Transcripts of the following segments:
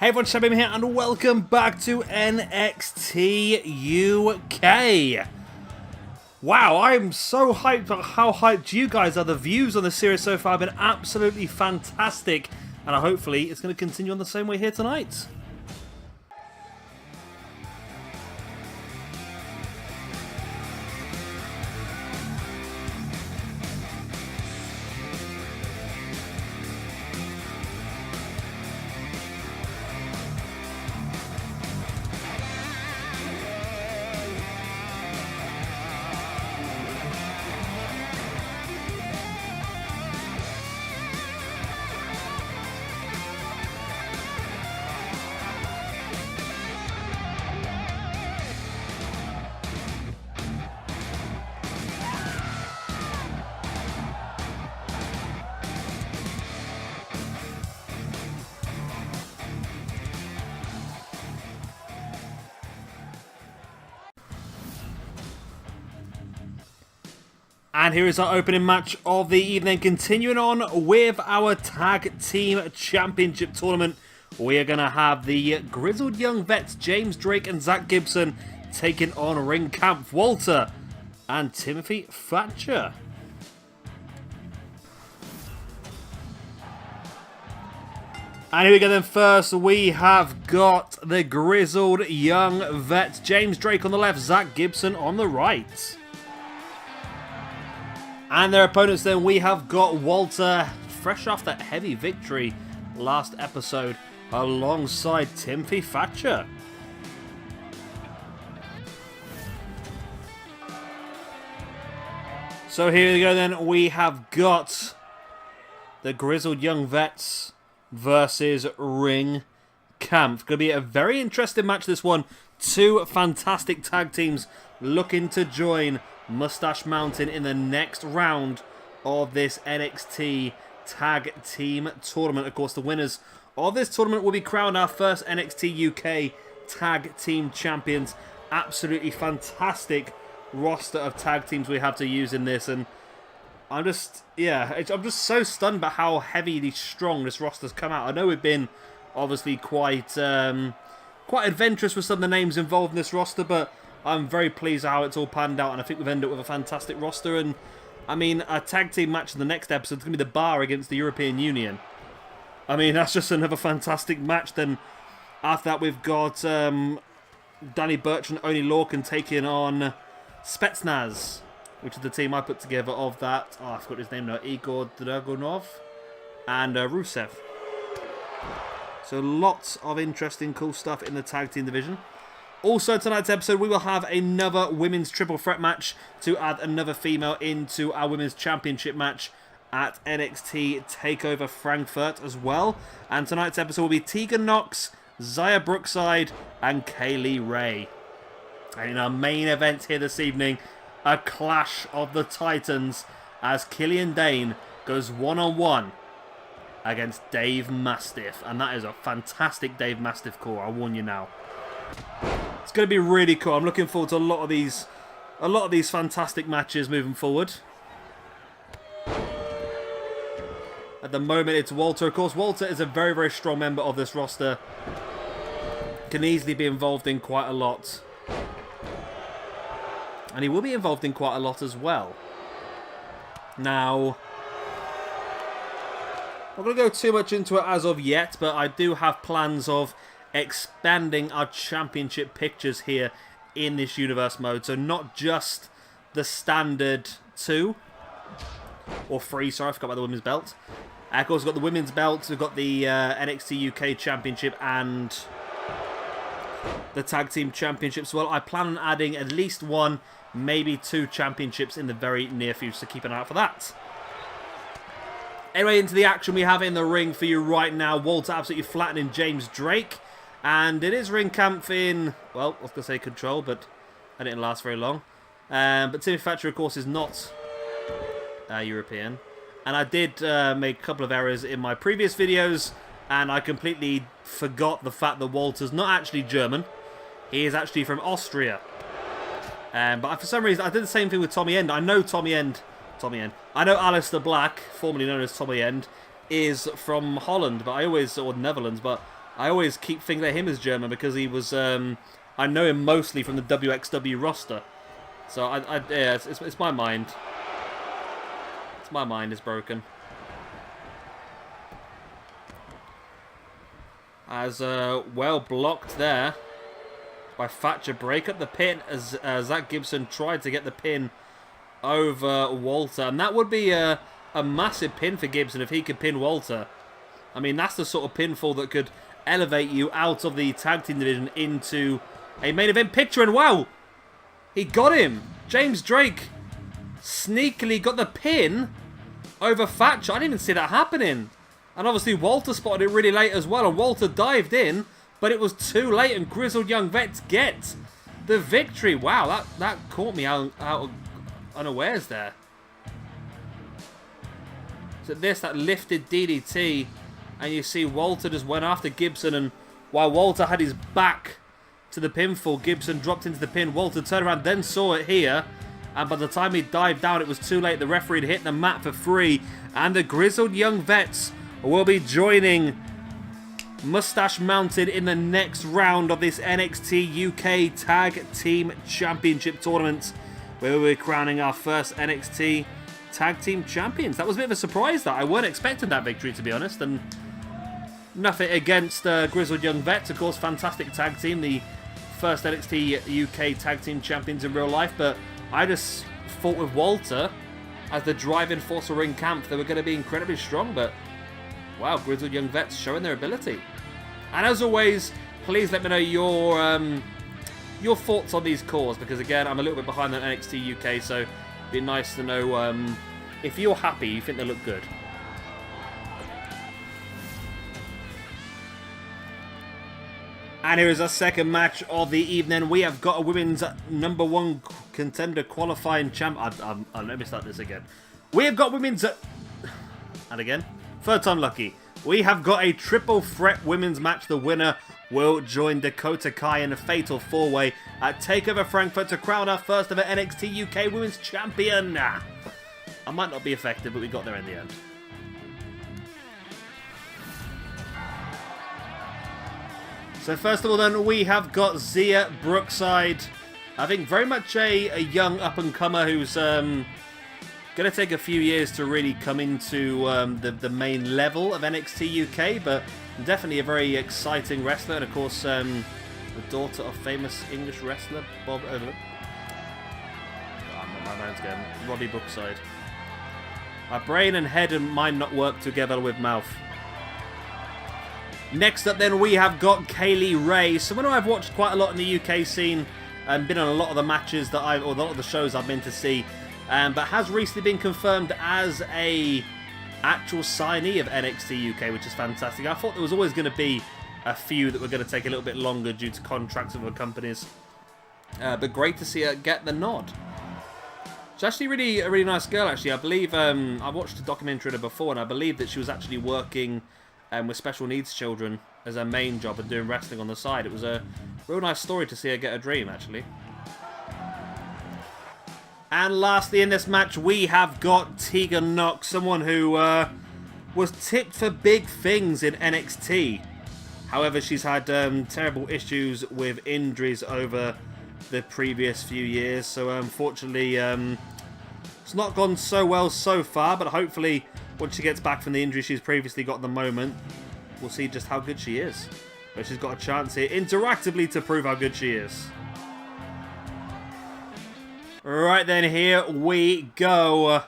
Hey everyone, Shabim here and welcome back to NXT UK. Wow, I'm so hyped about how hyped you guys are. The views on the series so far have been absolutely fantastic, and hopefully it's going to continue on the same way here tonight. And here is our opening match of the evening. Continuing on with our Tag Team Championship Tournament, we are going to have the Grizzled Young Vets, James Drake and Zach Gibson, taking on Ring Kampf, Walter and Timothy Thatcher. And here we go then. First, we have got the Grizzled Young Vets, James Drake on the left, Zach Gibson on the right. And their opponents then, we have got Walter, fresh off that heavy victory last episode, alongside Timothy Thatcher. So here we go then, we have got the Grizzled Young Vets versus Ring Kampf. Going to be a very interesting match, this one. Two fantastic tag teams looking to join Mustache Mountain in the next round of this NXT Tag Team Tournament. Of course, the winners of this tournament will be crowned our first NXT UK Tag Team Champions. Absolutely fantastic roster of tag teams we have to use in this, and I'm just so stunned by how heavily strong this roster's come out. I know we've been obviously quite adventurous with some of the names involved in this roster, but I'm very pleased how it's all panned out, and I think we've ended up with a fantastic roster. And I mean, our tag team match in the next episode is going to be the Bar against the European Union. I mean, that's just another fantastic match. Then after that, we've got Danny Birch and Oni Lorcan taking on Spetsnaz, which is the team I put together of that. Oh, I forgot his name now. Igor Dragunov and Rusev. So lots of interesting, cool stuff in the tag team division. Also, tonight's episode, we will have another women's triple threat match to add another female into our women's championship match at NXT TakeOver Frankfurt as well. And tonight's episode will be Tegan Knox, Zaya Brookside, and Kaylee Ray. And in our main event here this evening, a clash of the Titans as Killian Dain goes one-on-one against Dave Mastiff. And that is a fantastic Dave Mastiff call, I warn you now. It's going to be really cool. I'm looking forward to a lot of these fantastic matches moving forward. At the moment, it's Walter. Of course, Walter is a very, very strong member of this roster. Can easily be involved in quite a lot. And he will be involved in quite a lot as well. Now, I'm not going to go too much into it as of yet, but I do have plans of expanding our championship pictures here in this universe mode. So not just the standard 2 or 3, sorry, I forgot about the women's belt. Of course, we've got the women's belt, we've got the NXT UK Championship and the Tag Team Championships. Well, I plan on adding at least 1, maybe 2 championships in the very near future, so keep an eye out for that. Anyway, into the action we have in the ring for you right now. Walter absolutely flattening James Drake. And it is Ring Kampf in, well, I was going to say control, but that didn't last very long. But Timothy Thatcher, of course, is not European. And I did make a couple of errors in my previous videos, and I completely forgot the fact that Walter's not actually German. He is actually from Austria. But for some reason, I did the same thing with Tommy End. I know Tommy End. I know Alistair Black, formerly known as Tommy End, is from Holland, but I always, or Netherlands, but I always keep thinking of him as German because he was, I know him mostly from the WXW roster. So, yeah, it's my mind. It's my mind is broken. As well blocked there by Thatcher. Break up the pin as Zach Gibson tried to get the pin over Walter. And that would be a massive pin for Gibson if he could pin Walter. I mean, that's the sort of pinfall that could elevate you out of the tag team division into a main event picture. And wow, he got him. James Drake sneakily got the pin over Thatcher. I didn't even see that happening. And obviously Walter spotted it really late as well. And Walter dived in, but it was too late. And Grizzled Young Vets get the victory. Wow, that caught me out of unawares there. So that lifted DDT. And you see Walter just went after Gibson. And while Walter had his back to the pinfall, Gibson dropped into the pin. Walter turned around, then saw it here. And by the time he dived down, it was too late. The referee had hit the mat for 3. And the Grizzled Young Vets will be joining Mustache Mountain in the next round of this NXT UK Tag Team Championship Tournament, where we're crowning our first NXT Tag Team Champions. That was a bit of a surprise. That I weren't expecting that victory, to be honest. And nothing against Grizzled Young Vets, of course, fantastic tag team, the first NXT UK Tag Team Champions in real life. But I just thought with Walter as the driving force of Ring Kampf, they were going to be incredibly strong. But wow, Grizzled Young Vets showing their ability. And as always, please let me know your thoughts on these calls, because again, I'm a little bit behind on NXT UK, so it'd be nice to know if you're happy, you think they look good. And here is our second match of the evening. We have got a women's #1 contender qualifying champ. Let me start this again. We have got women's... And again, third time lucky. We have got a triple threat women's match. The winner will join Dakota Kai in a fatal 4-way at TakeOver Frankfurt to crown our first ever NXT UK Women's Champion. I might not be effective, but we got there in the end. So first of all then, we have got Zia Brookside. I think very much a young up-and-comer who's going to take a few years to really come into the main level of NXT UK, but definitely a very exciting wrestler. And of course, the daughter of famous English wrestler Bob... my mind's going. Robbie Brookside. My brain and head and mind not work together with mouth. Next up then, we have got Kaylee Ray, someone who I've watched quite a lot in the UK scene and been on a lot of the matches that or a lot of the shows I've been to see, but has recently been confirmed as a actual signee of NXT UK, which is fantastic. I thought there was always going to be a few that were going to take a little bit longer due to contracts with other companies, but great to see her get the nod. She's actually a really nice girl, actually. I believe I watched a documentary on her before, and I believe that she was actually working with special needs children as her main job and doing wrestling on the side. It was a real nice story to see her get a dream, actually. And lastly in this match, we have got Tegan Nox, someone who was tipped for big things in NXT. However, she's had terrible issues with injuries over the previous few years. So unfortunately, it's not gone so well so far, but hopefully once she gets back from the injury she's previously got at the moment, we'll see just how good she is. But she's got a chance here interactively to prove how good she is. Right then, here we go.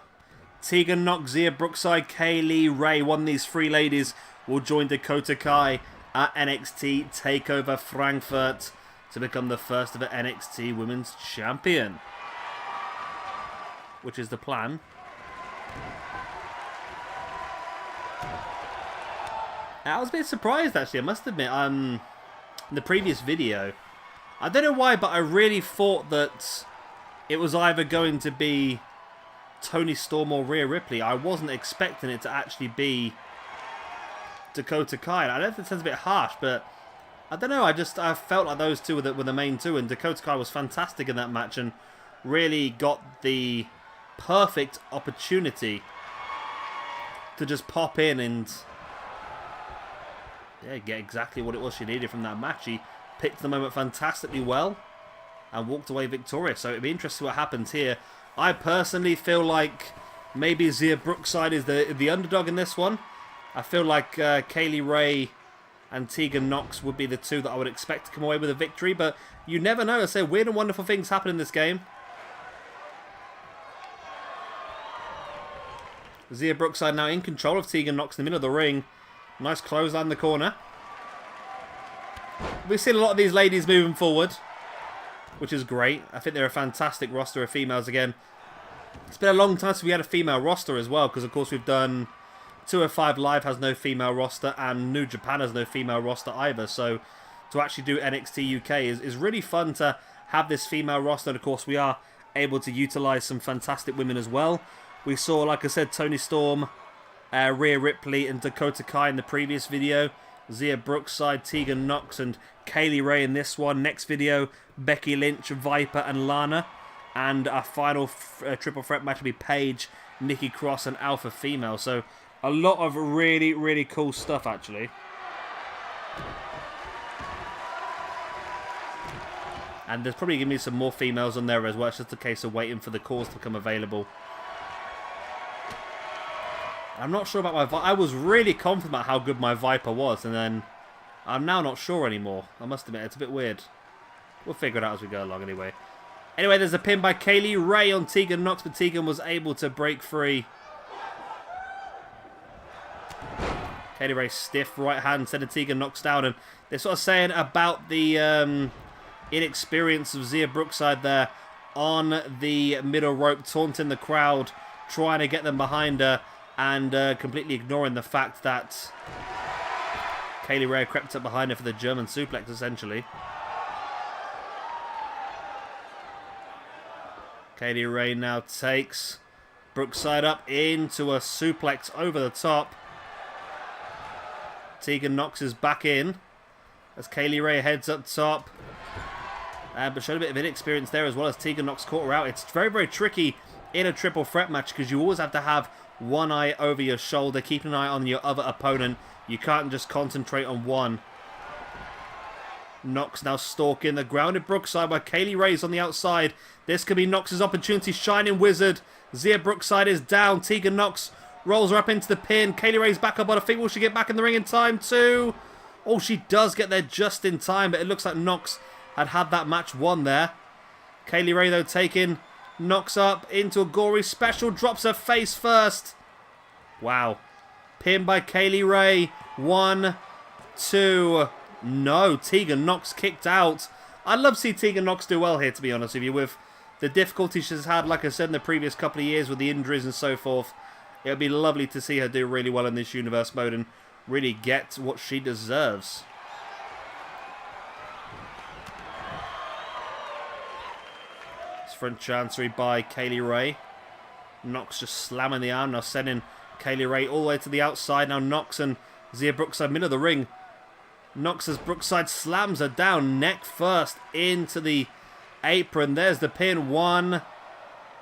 Tegan Nox, Zia Brookside, Kaylee Ray. One of these three ladies will join Dakota Kai at NXT TakeOver Frankfurt to become the first ever NXT Women's Champion. Which is the plan. I was a bit surprised, actually, I must admit, in the previous video. I don't know why, but I really thought that it was either going to be Toni Storm or Rhea Ripley. I wasn't expecting it to actually be Dakota Kai. I don't think it sounds a bit harsh, but I don't know. I felt like those two were the main two, and Dakota Kai was fantastic in that match and really got the perfect opportunity to just pop in and yeah, get exactly what it was she needed from that match. She picked the moment fantastically well and walked away victorious. So it'd be interesting what happens here. I personally feel like maybe Zia Brookside is the underdog in this one. I feel like Kaylee Ray and Tegan Nox would be the two that I would expect to come away with a victory, but you never know. I say weird and wonderful things happen in this game. Zia Brookside now in control of Tegan Nox in the middle of the ring. Nice clothesline in the corner. We've seen a lot of these ladies moving forward, which is great. I think they're a fantastic roster of females again. It's been a long time since we had a female roster as well, because of course we've done 205 Live has no female roster, and New Japan has no female roster either. So to actually do NXT UK is really fun to have this female roster. And of course we are able to utilise some fantastic women as well. We saw, like I said, Toni Storm, Rhea Ripley and Dakota Kai in the previous video. Zia Brookside, Tegan Nox and Kaylee Ray in this one. Next video, Becky Lynch, Viper and Lana. And our final triple threat match will be Paige, Nikki Cross and Alpha Female. So a lot of really, really cool stuff, actually. And there's probably going to be some more females on there as well. It's just a case of waiting for the calls to become available. I'm not sure about my Viper. I was really confident about how good my Viper was, and then I'm now not sure anymore. I must admit, it's a bit weird. We'll figure it out as we go along anyway. Anyway, there's a pin by Kaylee Ray on Tegan Nox, but Tegan was able to break free. Kaylee Ray stiff right hand, sending Tegan Nox down, and they're sort of saying about the inexperience of Zia Brookside there on the middle rope, taunting the crowd, trying to get them behind her, and completely ignoring the fact that Kaylee Ray crept up behind her for the German suplex, essentially. Kaylee Ray now takes Brookside up into a suplex over the top. Tegan Nox is back in as Kaylee Ray heads up top. But showed a bit of inexperience there as well as Tegan Nox caught her out. It's very, very tricky in a triple threat match because you always have to have one eye over your shoulder, keep an eye on your other opponent. You can't just concentrate on one. Nox now stalking the grounded Brookside while Kaylee Ray's on the outside. This could be Nox's opportunity. Shining Wizard. Zia Brookside is down. Tegan Nox rolls her up into the pin. Kaylee Ray's back up on her feet. Will she get back in the ring in time too? Oh, she does get there just in time, but it looks like Nox had that match won there. Kaylee Ray, though, taking Nox up into a gory special. Drops her face first. Wow. Pin by Kaylee Ray. 1, 2... No, Tegan Nox kicked out. I'd love to see Tegan Nox do well here, to be honest with you, with the difficulties she's had, like I said, in the previous couple of years with the injuries and so forth. It would be lovely to see her do really well in this universe mode and really get what she deserves. It's front chancery by Kaylee Ray. Nox just slamming the arm, now sending Kaylee Ray all the way to the outside. Now Nox and Zia Brookside, middle of the ring. Nox as Brookside slams her down neck first into the apron. There's the pin. 1,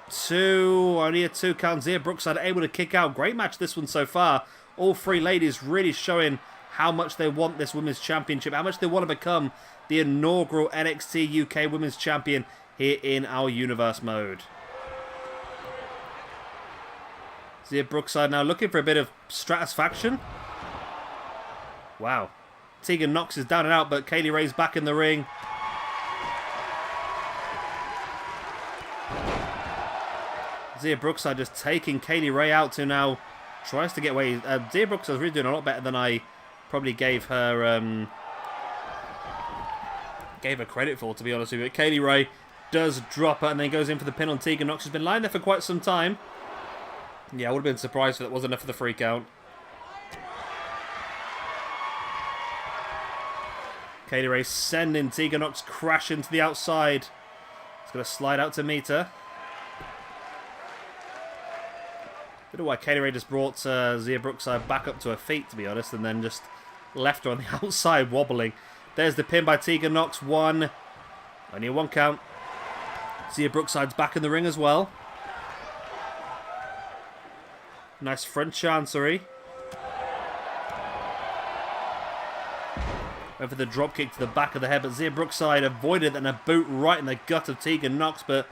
2. Only a 2 count. Zia Brookside able to kick out. Great match this one so far. All three ladies really showing how much they want this Women's Championship. How much they want to become the inaugural NXT UK Women's Champion here in our Universe mode. Zia Brookside now looking for a bit of satisfaction. Wow. Tegan Nox is down and out, but Kaylee Ray's back in the ring. Zia Brookside just taking Kaylee Ray out to now tries to get away. Zia Brookside's really doing a lot better than I probably gave her credit for, to be honest with you. But Kaylee Ray does drop her and then goes in for the pin on Tegan Nox. She's been lying there for quite some time. Yeah, I would have been surprised if that wasn't enough for the free count. Kaylee Ray sending Tegan Nox crashing to the outside. It's going to slide out to meet her. Don't know why Kaylee Ray just brought Zia Brookside back up to her feet, to be honest, and then just left her on the outside wobbling. There's the pin by Tegan Nox. 1. Only a 1 count. Zia Brookside's back in the ring as well. Nice front chancery. Went for the drop kick to the back of the head, but Zia Brookside avoided and a boot right in the gut of Tegan Nox, but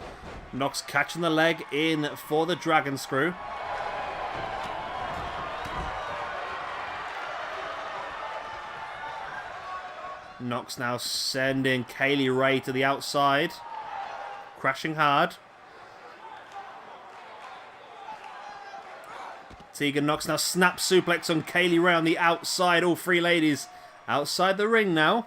Nox catching the leg in for the Dragon Screw. Nox now sending Kaylee Ray to the outside. Crashing hard. Tegan Nox now snap suplex on Kaylee Ray on the outside. All three ladies outside the ring now.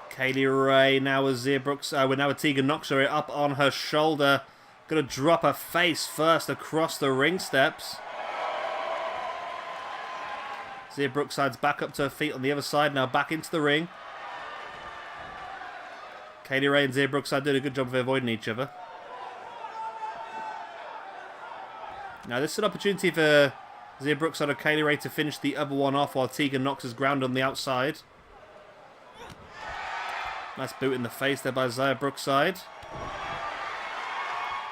Kaylee Ray now with Zia Brooks. We're now with Tegan Nox up on her shoulder. Gonna drop her face first across the ring steps. Zia Brookside's back up to her feet on the other side. Now back into the ring. Kaylee Ray and Zia Brookside doing a good job of avoiding each other. Now this is an opportunity for Zia Brookside or Kaylee Ray to finish the other one off while Tegan Nox is ground on the outside. Nice boot in the face there by Zia Brookside.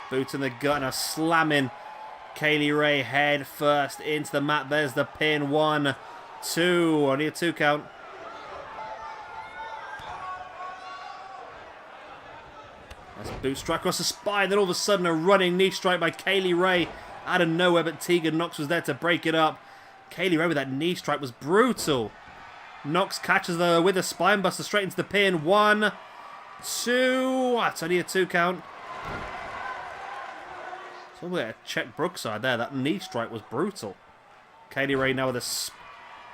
Boot in the gut, now slamming Kaylee Ray head first into the mat. There's the pin. 1, 2. Only a 2 count. Nice boot strike across the spine. Then all of a sudden a running knee strike by Kaylee Ray out of nowhere, but Tegan Nox was there to break it up. Kaylee Ray with that knee strike was brutal. Nox catches her with a spine buster straight into the pin. 1, 2. That's only a 2 count. So we're going to check Brookside there. That knee strike was brutal. Kaylee Ray now with a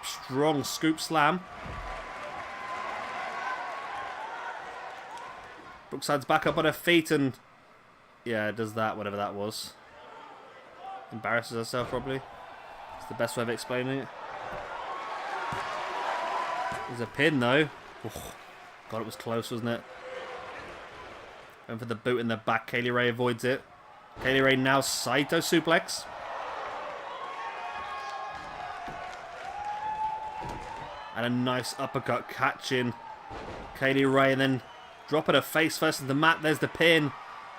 strong scoop slam. Brookside's back up on her feet and yeah, does that, whatever that was. Embarrasses herself probably. It's the best way of explaining it. There's a pin though. Oh, God, it was close, wasn't it? Going for the boot in the back. Kaylee Ray avoids it. Kaylee Ray now Saito suplex. And a nice uppercut catching Kaylee Ray and then dropping her face first into the mat. There's the pin.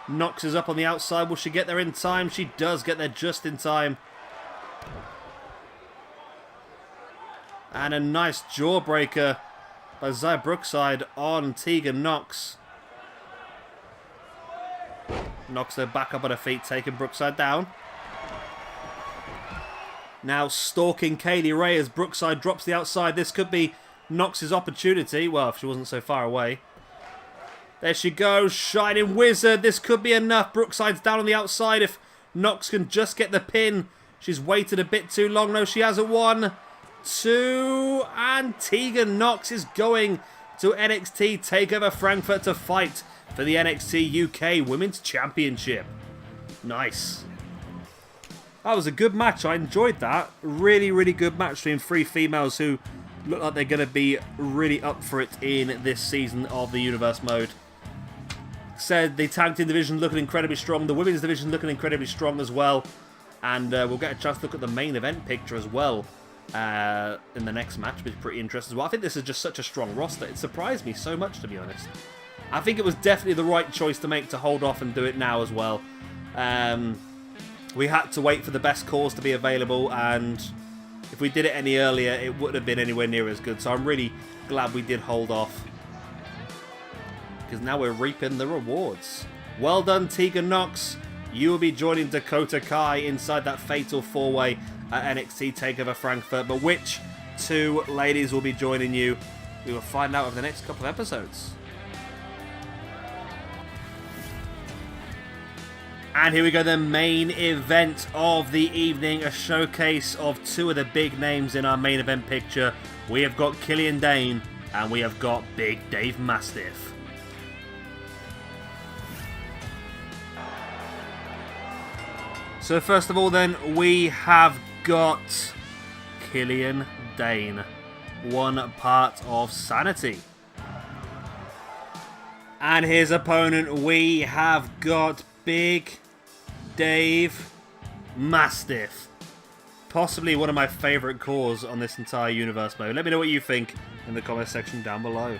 Nox is up on the outside. Will she get there in time? She does get there just in time. And a nice jawbreaker by Zia Brookside on Tegan Nox. Knocks her back up on her feet, taking Brookside down. Now stalking Kaylee Ray as Brookside drops the outside. This could be Nox's opportunity. Well, if she wasn't so far away. There she goes, Shining Wizard. This could be enough. Brookside's down on the outside. If Nox can just get the pin. She's waited a bit too long. No, she hasn't. 1, 2, and Tegan Nox is going to NXT TakeOver Frankfurt to fight for the NXT UK Women's Championship. Nice. That was a good match. I enjoyed that. Really, really good match between 3 females who look like they're going to be really up for it in this season of the Universe mode. Said the tag team division looking incredibly strong. The women's division looking incredibly strong as well. And we'll get a chance to look at the main event picture as well in the next match, which is pretty interesting as well. I think this is just such a strong roster. It surprised me so much, to be honest. I think it was definitely the right choice to make to hold off and do it now as well. We had to wait for the best cause to be available, and if we did it any earlier, it wouldn't have been anywhere near as good. So I'm really glad we did hold off, because now we're reaping the rewards. Well done, Tegan Nox. You will be joining Dakota Kai inside that fatal 4-way at NXT TakeOver Frankfurt. But which 2 ladies will be joining you, we will find out over the next couple of episodes. And here we go, the main event of the evening. A showcase of 2 of the big names in our main event picture. We have got Killian Dain and we have got Big Dave Mastiff. So first of all then, we have got Killian Dain, one part of Sanity. And his opponent, we have got Big Dave Mastiff. Possibly one of my favourite cores on this entire universe mode. Let me know what you think in the comment section down below.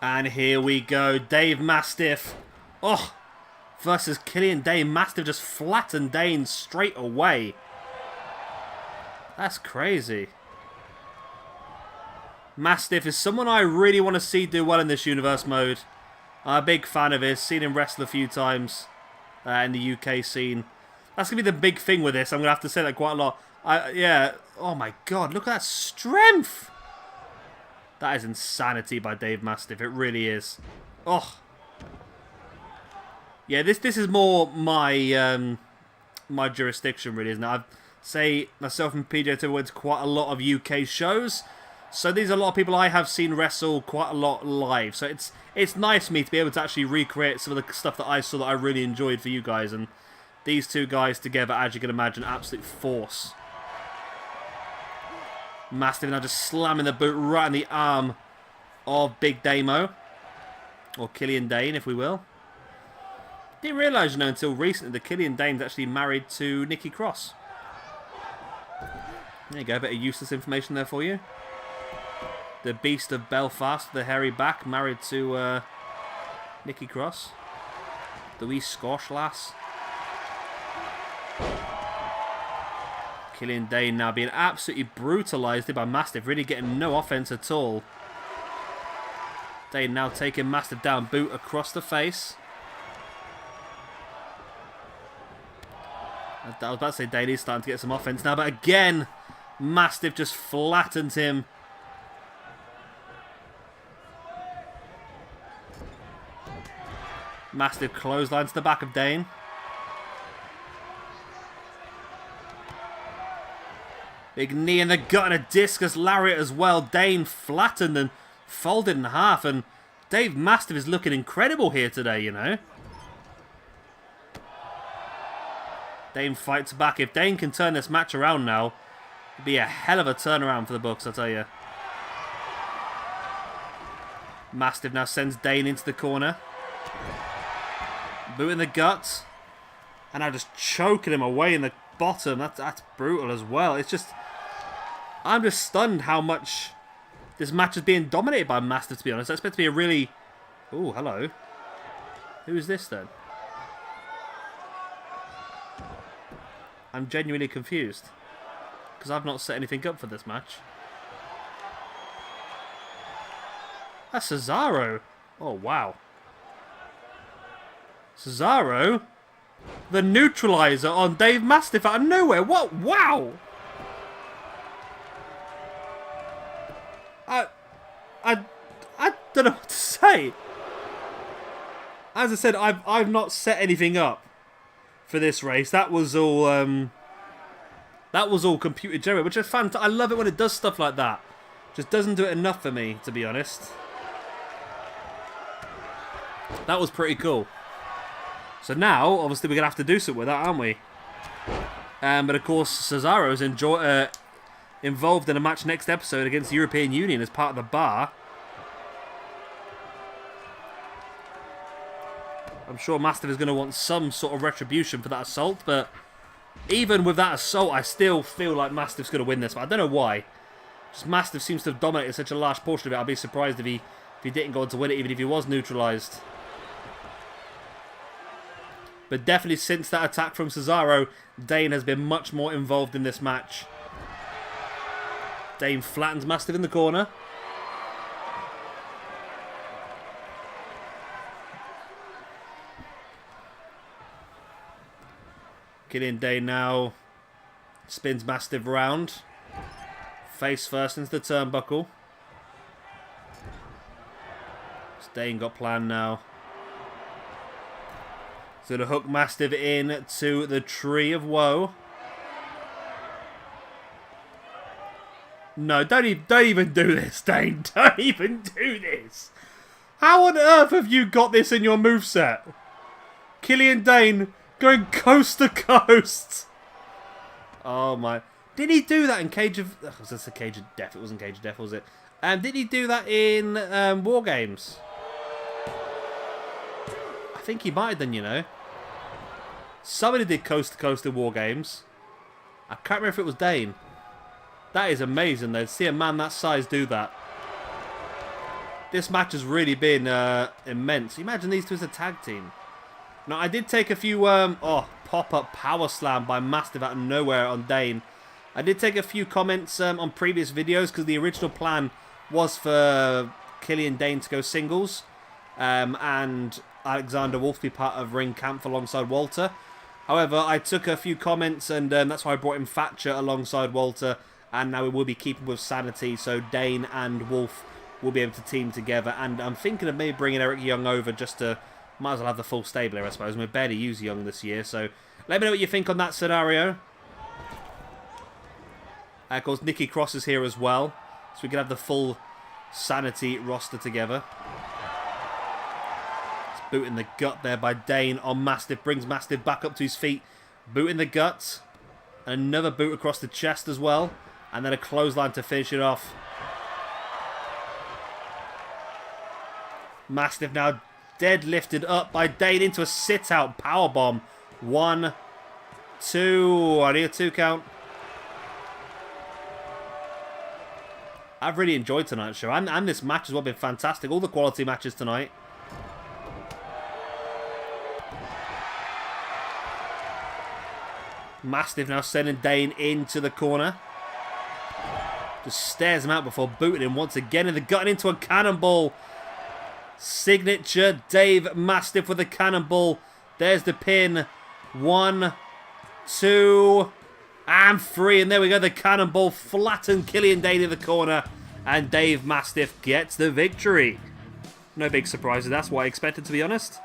And here we go, Dave Mastiff. Oh! Versus Killian Dain. Mastiff just flattened Dain straight away. That's crazy. Mastiff is someone I really want to see do well in this universe mode. I'm a big fan of his. Seen him wrestle a few times in the UK scene. That's going to be the big thing with this. I'm going to have to say that quite a lot. Yeah. Oh my god, look at that strength. That is insanity by Dave Mastiff. It really is. Oh. Yeah, this is more my my jurisdiction, really, isn't it? I say myself and PJ went to quite a lot of UK shows. So these are a lot of people I have seen wrestle quite a lot live. So it's nice for me to be able to actually recreate some of the stuff that I saw that I really enjoyed for you guys. And these two guys together, as you can imagine, absolute force. Mastiff now just slamming the boot right in the arm of Big Damo. Or Killian Dain, if we will. Didn't realise, you know, until recently that Killian Dain's actually married to Nikki Cross. There you go, a bit of useless information there for you. The Beast of Belfast, the hairy back, married to Nikki Cross. The wee Scotch lass. Killian Dain now being absolutely brutalised by Mastiff, really getting no offence at all. Dain now taking Mastiff down, boot across the face. I was about to say Dain is starting to get some offence now, but again, Mastiff just flattens him. Mastiff clotheslines to the back of Dain. Big knee in the gut and a discus lariat as well. Dain flattened and folded in half. And Dave Mastiff is looking incredible here today, you know. Dain fights back. If Dain can turn this match around now, it'd be a hell of a turnaround for the Bucks, I'll tell you. Mastiff now sends Dain into the corner. Boot in the gut. And now just choking him away in the bottom. That's brutal as well. It's just... I'm just stunned how much this match is being dominated by Mastiff, to be honest. I expect it to be a really... Ooh, hello. Who is this, then? I'm genuinely confused. Because I've not set anything up for this match. That's Cesaro. Oh, wow. Cesaro? The neutralizer on Dave Mastiff out of nowhere. What? Wow! I don't know what to say. As I said, I've not set anything up for this race. That was all computer generated, which is fantastic. I love it when it does stuff like that. Just doesn't do it enough for me, to be honest. That was pretty cool. So now, obviously, we're going to have to do something with that, aren't we? But of course, Cesaro is involved in a match next episode against the European Union as part of the bar. I'm sure Mastiff is going to want some sort of retribution for that assault, but even with that assault, I still feel like Mastiff's going to win this. But I don't know why. Just Mastiff seems to have dominated such a large portion of it. I'd be surprised if he didn't go on to win it, even if he was neutralised. But definitely since that attack from Cesaro, Dain has been much more involved in this match. Dain flattens Mastiff in the corner. Killian Dain now spins Mastiff round. Face first into the turnbuckle. Dain got planned now. So to hook Mastiff in to the Tree of Woe. No, don't even do this, Dain. Don't even do this. How on earth have you got this in your moveset? Killian Dain going coast to coast. Oh my. Did he do that in Cage of... Oh, was this a Cage of Death? It wasn't Cage of Death, was it? Did he do that in War Games? I think he might have done, you know. Somebody did coast to coast in War Games. I can't remember if it was Dain. That is amazing, though. To see a man that size do that. This match has really been immense. Imagine these two as a tag team. Now, I did take a few pop-up power slam by Mastiff out of nowhere on Dain. I did take a few comments on previous videos because the original plan was for Killian Dain to go singles and Alexander Wolf be part of Ring Kampf alongside Walter. However, I took a few comments and that's why I brought in Thatcher alongside Walter, and now we will be keeping with Sanity, so Dain and Wolf will be able to team together, and I'm thinking of maybe bringing Eric Young over just to, might as well have the full stable here, I suppose. We barely use Young this year, so let me know what you think on that scenario. Of course, Nikki Cross is here as well, so we can have the full Sanity roster together. It's boot in the gut there by Dain on Mastiff, brings Mastiff back up to his feet. Boot in the gut, and another boot across the chest as well, and then a clothesline to finish it off. Mastiff now deadlifted up by Dain into a sit-out powerbomb. 1, 2, I need a 2 count. I've really enjoyed tonight's show, and this match has well been fantastic. All the quality matches tonight. Mastiff now sending Dain into the corner. Just stares him out before booting him once again in the gut and into a cannonball. Signature Dave Mastiff with a cannonball. There's the pin. 1, 2, and 3. And there we go. The cannonball flattened Killian Dain in the corner. And Dave Mastiff gets the victory. No big surprises. That's what I expected, to be honest.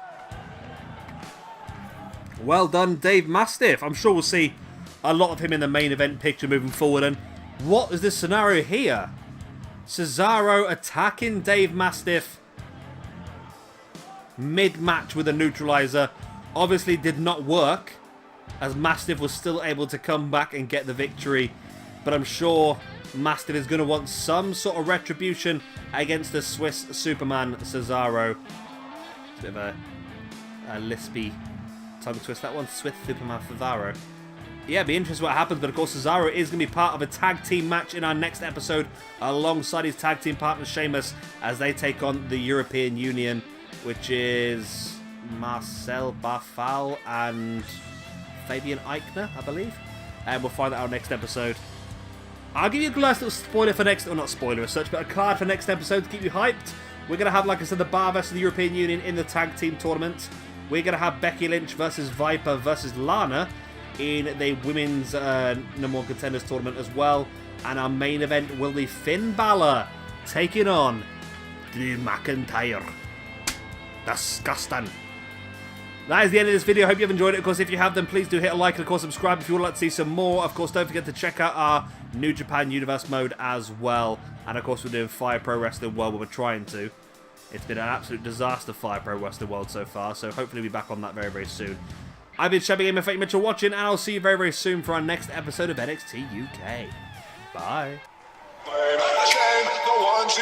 Well done, Dave Mastiff. I'm sure we'll see a lot of him in the main event picture moving forward. And what is this scenario here? Cesaro attacking Dave Mastiff mid-match with a neutralizer. Obviously did not work, as Mastiff was still able to come back and get the victory. But I'm sure Mastiff is going to want some sort of retribution against the Swiss Superman Cesaro. It's a bit of a lispy tongue twist, that one. Swiss Superman Cesaro. Yeah, it'd be interesting what happens, but of course Cesaro is going to be part of a tag team match in our next episode alongside his tag team partner Sheamus as they take on the European Union, which is Marcel Barthal and Fabian Eichner, I believe. And we'll find that out next episode. I'll give you a last little spoiler for next, well, not spoiler as such, but a card for next episode to keep you hyped. We're going to have, like I said, the Bar versus the European Union in the tag team tournament. We're going to have Becky Lynch versus Viper versus Lana in the women's number one contenders tournament as well. And our main event will be Finn Balor taking on Drew McIntyre. Disgusting. That is the end of this video. I hope you've enjoyed it. Of course, if you have, then please do hit a like and, of course, subscribe if you would like to see some more. Of course, don't forget to check out our New Japan Universe mode as well. And, of course, we're doing Fire Pro Wrestling World, we're trying to. It's been an absolute disaster, Fire Pro Wrestling World so far, so hopefully we'll be back on that very, very soon. I've been Shabby Gamer. Thank you much for watching, and I'll see you very, very soon for our next episode of NXT UK. Bye. The one, two,